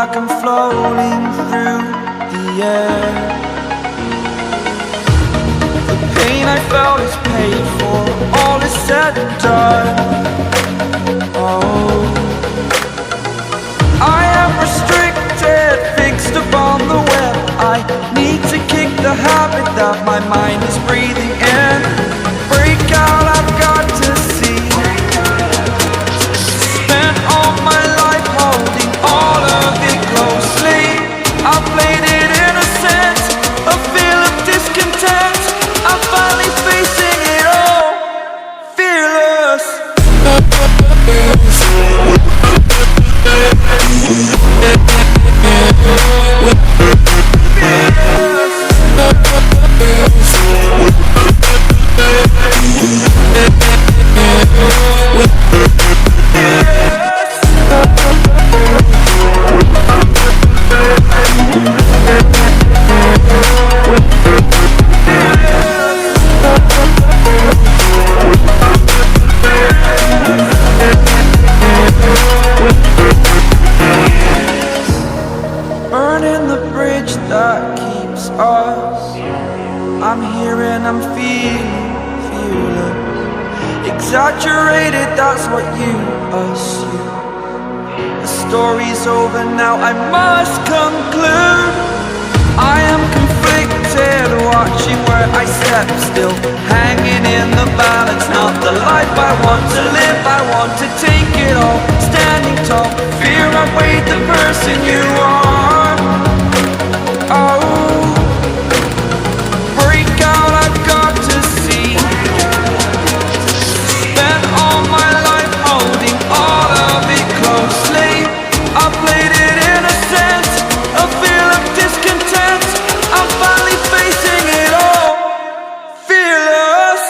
like I'm floating through the air. The pain I felt is paid for, all is said and done. Oh, I am restricted, fixed upon the web. I need to kick the habit that my mind is breathing in. Break out, I've got to see. Spent all my life holding all of it closely. I played it innocent, a feel of discontent. I'm finally facing it all, fearless. Burning the bridge that keeps us. I'm here and I'm feeling fearless. Exaggerated, that's what you assume. The story's over now, I must conclude. I am conflicted, watching where I step still, hanging in the balance. Not the life I want to live, I want to take it all. Standing tall, fear I weighed the person you are. Oh, break out, I've got to see. Spent all my life holding all of it closely. I played it innocent, a feel of discontent. I'm finally facing it all, fearless.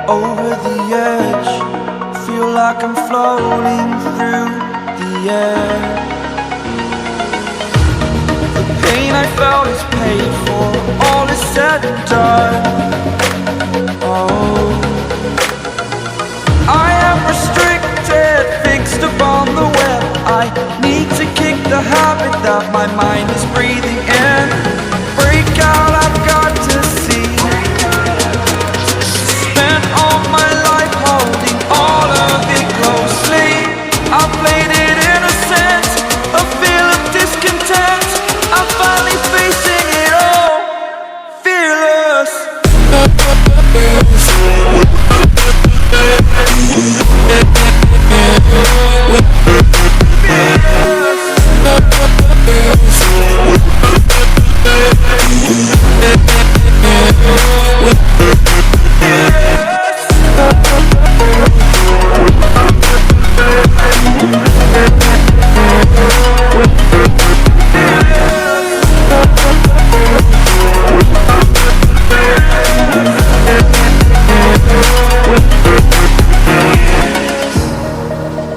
Over the edge, feel like I'm floating through the air. The pain I felt is paid for, all is said and done. Oh, I am restricted, fixed upon the web. I need to kick the habit that my mind is breathing in. Break out, I've got to see. Spent all my life holding all of it closely. I played it innocent, a feel of discontent. I'm finally facing it all, fearless.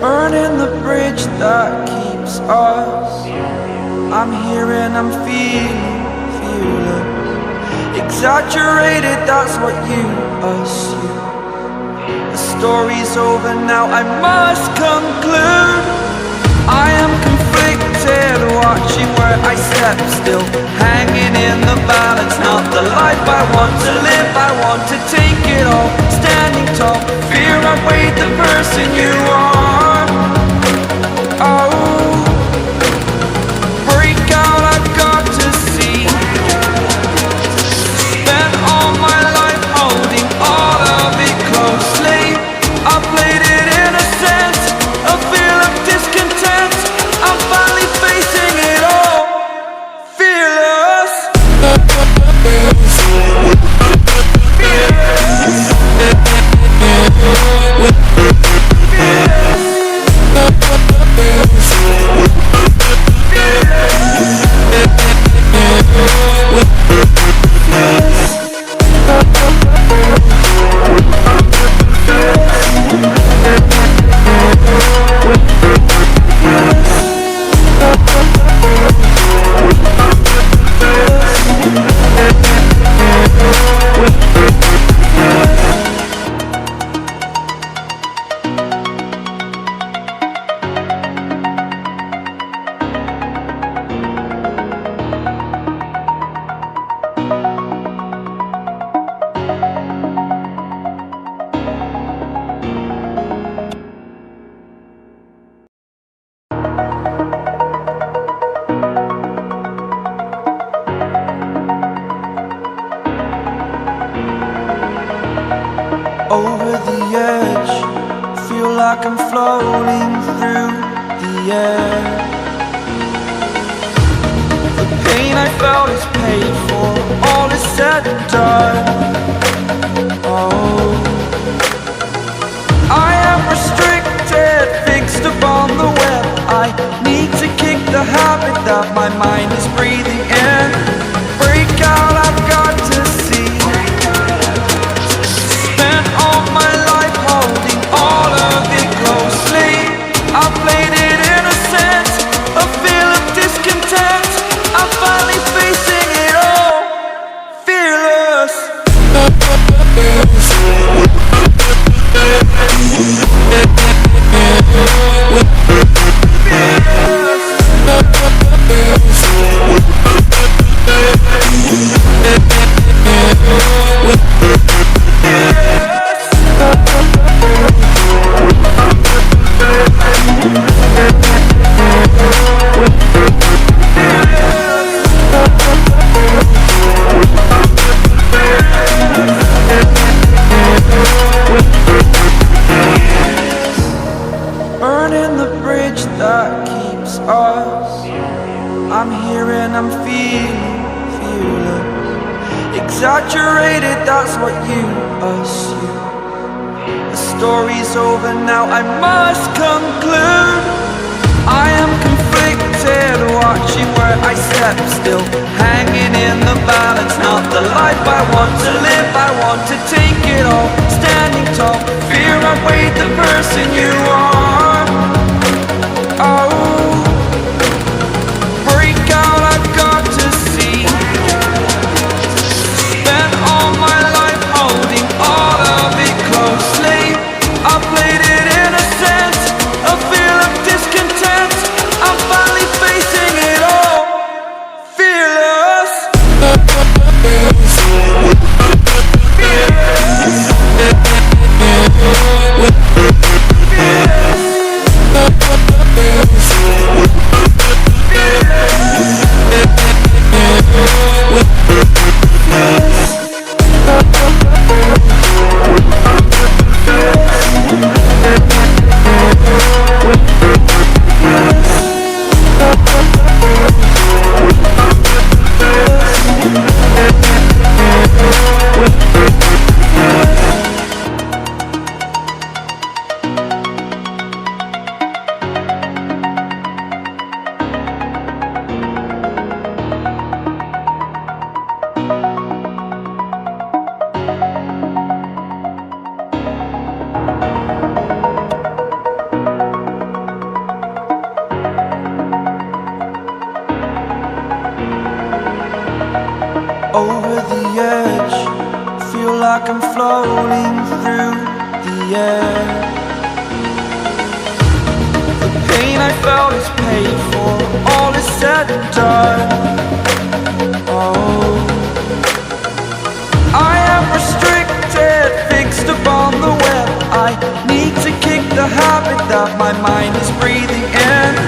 Burning the bridge that keeps us. I'm here and I'm feeling fearless. Exaggerated, that's what you assume. The story's over now, I must conclude. I am conflicted, watching where I step still, hanging in the balance. Not the life I want to live, I want to take it all. Standing tall, fear I weighed the person you are. Oh, break out, I've got to see. Spent all my life holding all of it closely. I played it innocent, a feel of discontent. I'm finally facing it all, fearless. Over the edge, feel like I'm floating through the air. The pain I felt is paid for, all is said and done. Oh, I am restricted, fixed upon the web. I need to kick the habit that my mind is breathing in. Break out, I've got to see. Spent all my life holding all of it closely. I played it innocent, a feel of discontent. I'm finally facing it all, fearless. Burning the bridge that keeps us. I'm here and I'm feeling fearless. Exaggerated, that's what you assume. The story's over now, I must conclude. I am conflicted, watching where I step still, hanging in the balance. Not the life I want to live, I want to take it all. Standing tall, fear outweighed the person you are. Oh, break out, I've got to see. Spent all my life holding all of it closely. I played it innocent, a feel of discontent. I'm finally facing it all, fearless. Over the edge, feel like I'm floating through the air. The pain I felt is paid for, all is said and done. Oh, I am restricted, fixed upon the web. I need to kick the habit that my mind is breathing in.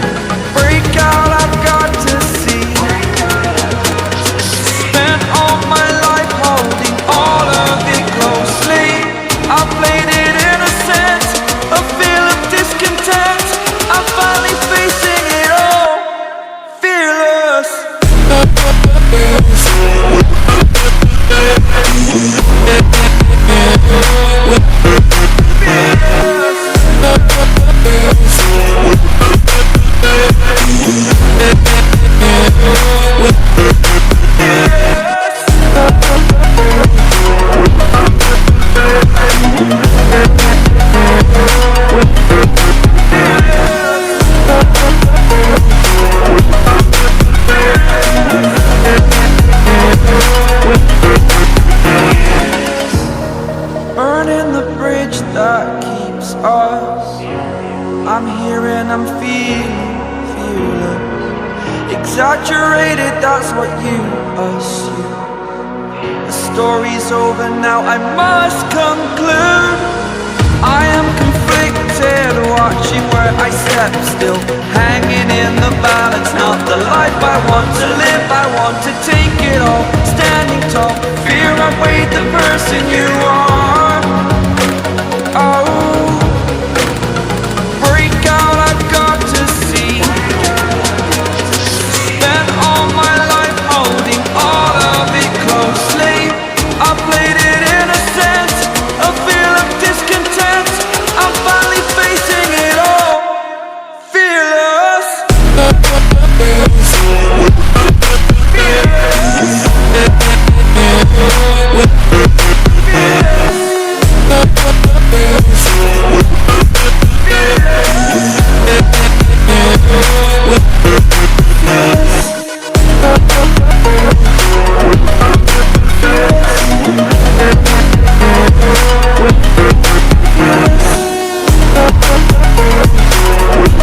exaggerated, that's what you assume. The story's over now, I must conclude. I am conflicted, watching where I step still, hanging in the balance. Not the life I want to live, I want to take it all, standing tall. Fear I've weighed the person you are.